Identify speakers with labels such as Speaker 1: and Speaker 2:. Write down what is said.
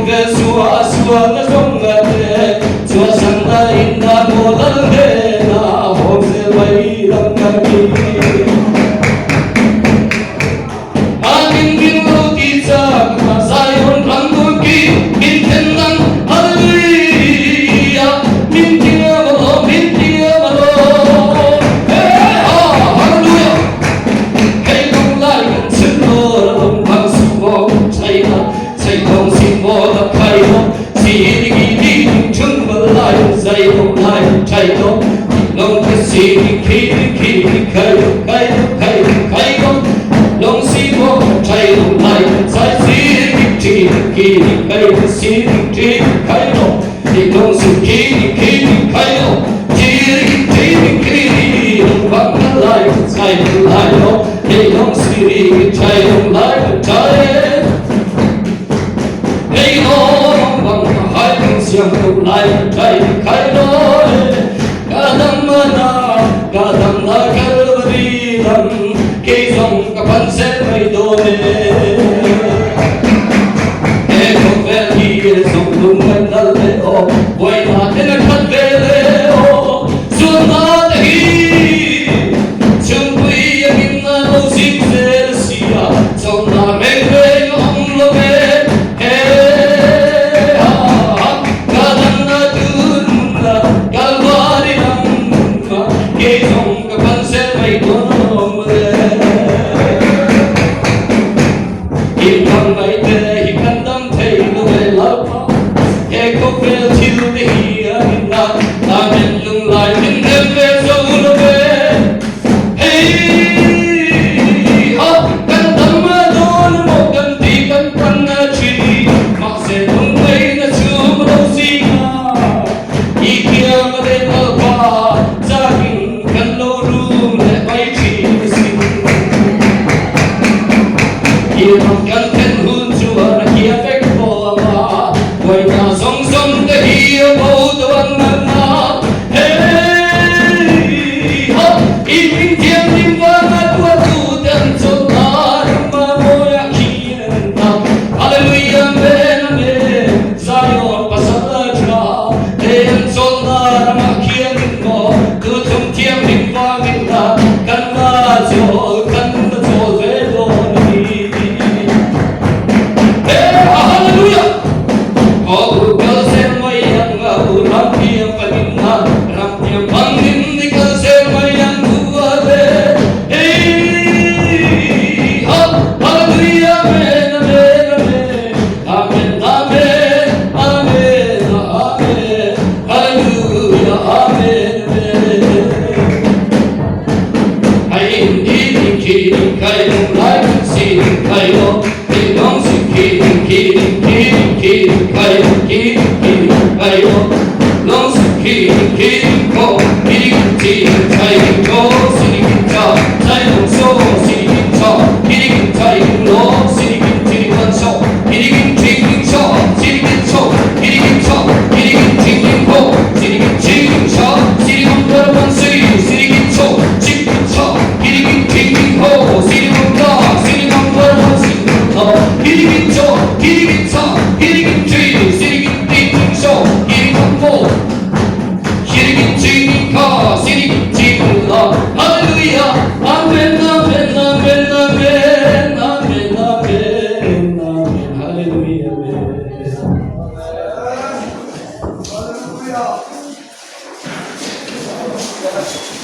Speaker 1: sua sua na zongate sua sanda inda modalde na hose vai ramkaki amin bin lutiza masayon ranguki mintendan hallelujah mintiya malo hallelujah hey long lai kan sinno long bang sumo chaina chaitong sinmo da khaino sirigi di chungmal lai zaino lai chaito long sirigi khiri khaino long sinmo chaino lai zai sirigi khiri khaino long sirigi khaino sirigi long bang lai chaino lai no hey long sirigi chaino lai chai hey long bang hai siang tu lai chai khaino kadam na kalvari ram ke song ka pan se mai do ne e ko ve hi song lung man dal le o boy na en khat ve le o sun na hi chung pui yamin na lo sing se sia song na me ve ong lo ve he ha kadam na dun na kalvari ram ke song ka pan se mai do le Hikam mai te hikandam te no ve lapa ke ko ve til de hi na na men lung lai min dem ve so no ve hey ha kan dam ma don mo kan ti kan pan na chi ma se lung ve na chu mo si na I kia ma de na pa za kin kan lo ru le bai chi si Iram kan ten hun chua na kia fek po ama Wai na song song te hi o po tuan na na Hey ha Iping tiang lim va na tua tu ten so na Rima moya kien na Hallelujah men amen Zion pasala cha Ten so na rama kien mo Tu tum tiang lim va min na Kan na jol kan na jol ve do ni Hallelujah! Oh, kal se mayang au rampiam paninna rampiam pangin kal se mayang uade hey hallelujah amen amen amen amen amen hallelujah amen amen ki kai lai si kai lo long si ki kai long si ki ko ki kai ko si cha chai long so si cha ki kai lo si kan so ki so si so ki so ki ko si so si kan pan si so si so ki ho si ka si kan pan si Hirikin so, hirikin sa, hirikin tree, sirikin titin so, hirikin mo, hirikin tree ka, sirikin titin la. Hallelujah, amen, amen, amen, amen, amen, amen, amen, hallelujah, amen. Hallelujah.